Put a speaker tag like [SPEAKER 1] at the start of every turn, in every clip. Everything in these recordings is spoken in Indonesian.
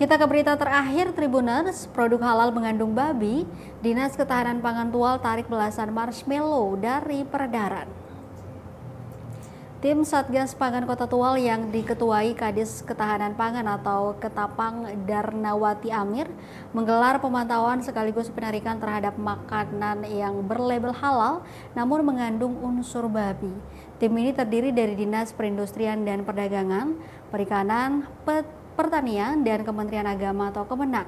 [SPEAKER 1] Kita ke berita terakhir Tribuners, produk halal mengandung babi, Dinas Ketahanan Pangan Tual tarik belasan marshmallow dari peredaran. Tim Satgas Pangan Kota Tual yang diketuai Kadis Ketahanan Pangan atau Ketapang Darnawati Amir menggelar pemantauan sekaligus penarikan terhadap makanan yang berlabel halal namun mengandung unsur babi. Tim ini terdiri dari Dinas Perindustrian dan Perdagangan, Perikanan, Pertanian, dan Kementerian Agama atau Kemenak.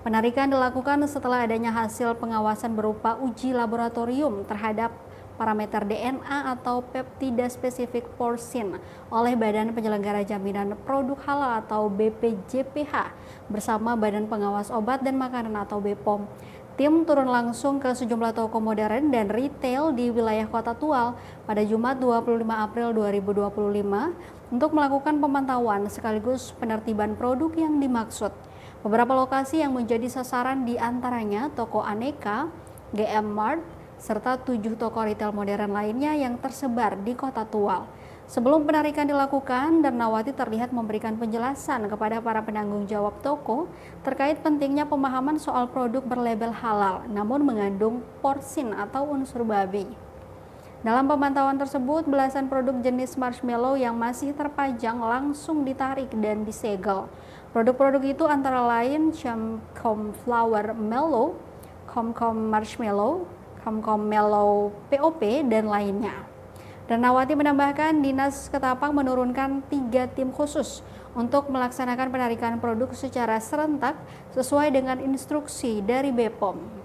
[SPEAKER 1] Penarikan dilakukan setelah adanya hasil pengawasan berupa uji laboratorium terhadap parameter DNA atau peptida spesifik porsin oleh Badan Penyelenggara Jaminan Produk Halal atau BPJPH bersama Badan Pengawas Obat dan Makanan atau BPOM. Tim turun langsung ke sejumlah toko modern dan retail di wilayah Kota Tual pada Jumat 25 April 2025 untuk melakukan pemantauan sekaligus penertiban produk yang dimaksud. Beberapa lokasi yang menjadi sasaran diantaranya toko Aneka, GM Mart, serta 7 toko retail modern lainnya yang tersebar di Kota Tual. Sebelum penarikan dilakukan, Darnawati terlihat memberikan penjelasan kepada para penanggung jawab toko terkait pentingnya pemahaman soal produk berlabel halal namun mengandung porsin atau unsur babi. Dalam pemantauan tersebut, belasan produk jenis marshmallow yang masih terpajang langsung ditarik dan disegel. Produk-produk itu antara lain Comcom Flower Mellow, Comcom Marshmallow, Comcom Mellow POP, dan lainnya. Darnawati menambahkan Dinas Ketapang menurunkan 3 tim khusus untuk melaksanakan penarikan produk secara serentak sesuai dengan instruksi dari BPOM.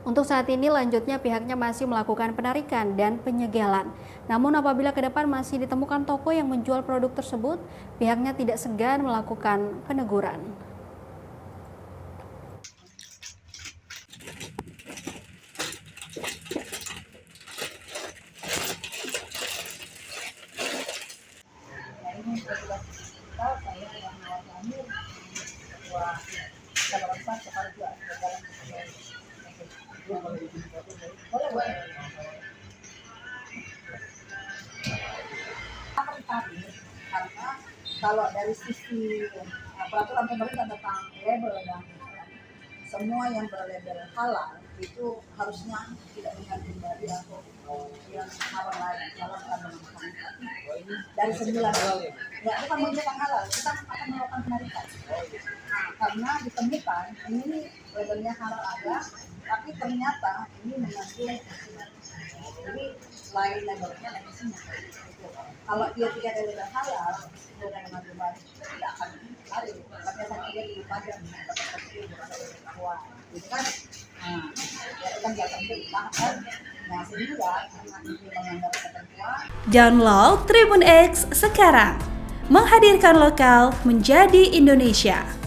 [SPEAKER 1] Untuk saat ini lanjutnya pihaknya masih melakukan penarikan dan penyegelan. Namun apabila ke depan masih ditemukan toko yang menjual produk tersebut, pihaknya tidak segan melakukan peneguran.
[SPEAKER 2] Karena kalau dari sisi peraturan pemerintah tentang label dan semua yang berlabel halal itu harusnya tidak mengandung babi atau yang halal lain, halal kandungan dari 9 ya bukan menunjukkan halal, kita akan melakukan penarikan. Karena ditemukan ini labelnya halal ada, tapi ternyata ini mengandung jadi lain labelnya dan isinya. Kalau dia tidak ada label halal, dia dengan mengandung babi tidak akan tarik. Tapi akan dia di badan bahwa itu kan, ya itu kan dia penting bahkan. Nah sehingga karena itu melanggar ketentuan.
[SPEAKER 3] Download Tribun X sekarang, menghadirkan lokal menjadi Indonesia.